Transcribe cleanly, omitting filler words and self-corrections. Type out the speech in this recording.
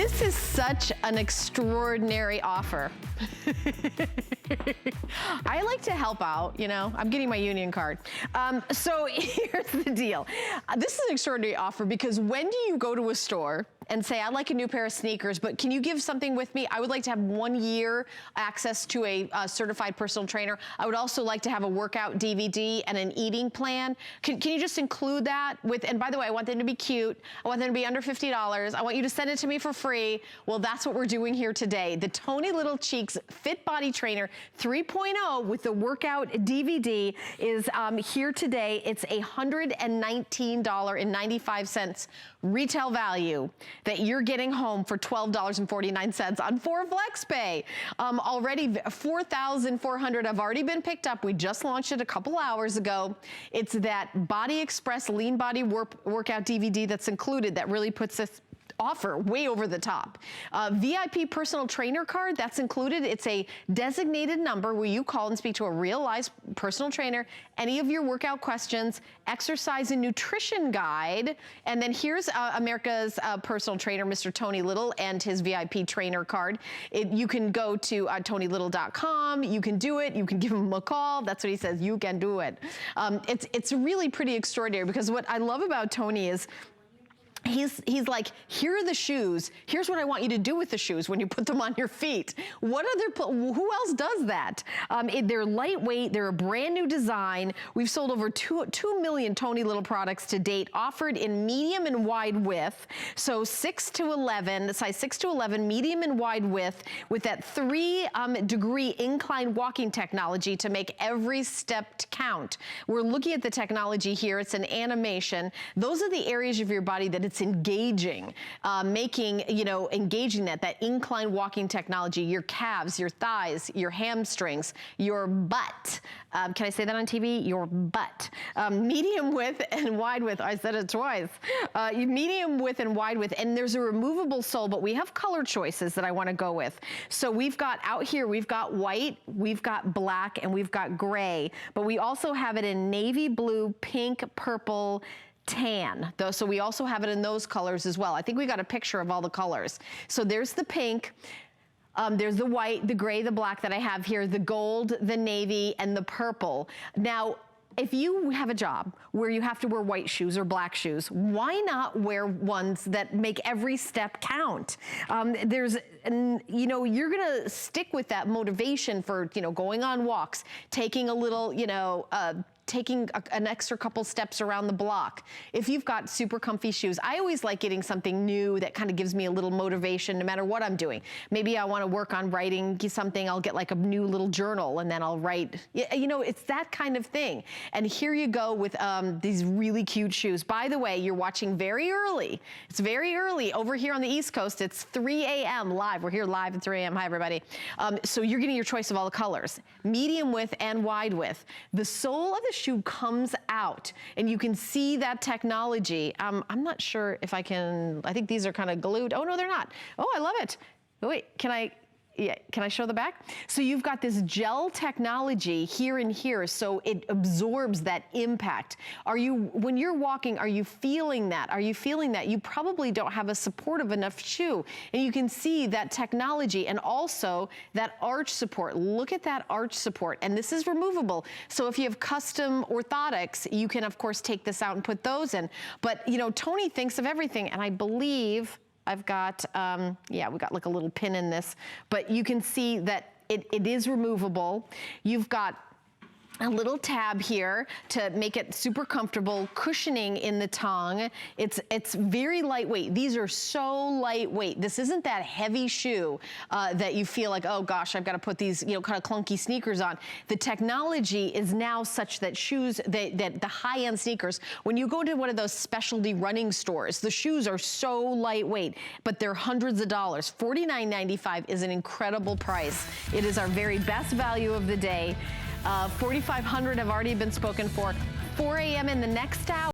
This is such an extraordinary offer. I like to help out, you know. I'm getting my union card. So here's the deal. This is an extraordinary offer because when do you go to a store and say, I'd like a new pair of sneakers, but can you give something with me? I would like to have 1 year access to a certified personal trainer. I would also like to have a workout DVD and an eating plan. Can you just include that with, and by the way, I want them to be cute. I want them to be under $50. I want you to send it to me for free. Well, that's what we're doing here today. The Tony Little Cheeks Fit Body Trainer 3.0 with the workout DVD is here today. It's $119.95 retail value that you're getting home for $12.49 on 4 FlexPay. Already 4,400 have already been picked up. We just launched it a couple hours ago. It's that Body Express Lean Body Workout DVD that's included that really puts this offer way over the top. VIP personal trainer card, that's included. It's a designated number where you call and speak to a real live personal trainer, any of your workout questions, exercise and nutrition guide, and then here's America's personal trainer, Mr. Tony Little, and his VIP trainer card. You can go to TonyLittle.com, you can do it, you can give him a call, that's what he says, you can do it. It's really pretty extraordinary because what I love about Tony is he's like, here are the shoes. Here's what I want you to do with the shoes when you put them on your feet. What other, who else does that? They're lightweight, they're a brand new design. We've sold over 2 million Tony Little products to date, offered in medium and wide width. So 6 to 11, size 6 to 11, medium and wide width with that 3-degree incline walking technology to make every step count. We're looking at the technology here. It's an animation. Those are the areas of your body that it's engaging, engaging that incline walking technology, your calves, your thighs, your hamstrings, your butt. Can I say that on TV? Your butt. Medium width and wide width. I said it twice. Medium width and wide width. And there's a removable sole, but we have color choices that I want to go with. So we've got out here, we've got white, we've got black, and we've got gray. But we also have it in navy blue, pink, purple, tan, though, so we also have it in those colors as well. I think we got a picture of all the colors. So there's the pink, there's the white, the gray, the black that I have here, the gold, the navy, and the purple. Now, if you have a job where you have to wear white shoes or black shoes, why not wear ones that make every step count? You're gonna stick with that motivation for, going on walks, taking a little, taking an extra couple steps around the block. If you've got super comfy shoes, I always like getting something new that kind of gives me a little motivation no matter what I'm doing. Maybe I want to work on writing something, I'll get like a new little journal and then I'll write. It's that kind of thing. And here you go with these really cute shoes. By the way, you're watching very early. It's very early. Over here on the East Coast, it's 3 a.m. live. We're here live at 3 a.m. Hi, everybody. So you're getting your choice of all the colors. Medium width and wide width. The sole of the shoe comes out and you can see that technology. I'm not sure if I think these are kind of glued. Oh no, they're not. Oh, I love it. Oh, wait, can I show the back? So you've got this gel technology here and here, so it absorbs that impact. When you're walking, are you feeling that? Are you feeling that? You probably don't have a supportive enough shoe. And you can see that technology and also that arch support. Look at that arch support. And this is removable. So if you have custom orthotics, you can of course take this out and put those in. But Tony thinks of everything, and I believe I've got, we got like a little pin in this, but you can see that it is removable. You've got a little tab here to make it super comfortable, cushioning in the tongue. It's very lightweight. These are so lightweight. This isn't that heavy shoe that you feel like, oh gosh, I've got to put these kind of clunky sneakers on. The technology is now such that shoes, that the high-end sneakers, when you go to one of those specialty running stores, the shoes are so lightweight, but they're hundreds of dollars. $49.95 is an incredible price. It is our very best value of the day. 4,500 have already been spoken for. 4 a.m. in the next hour.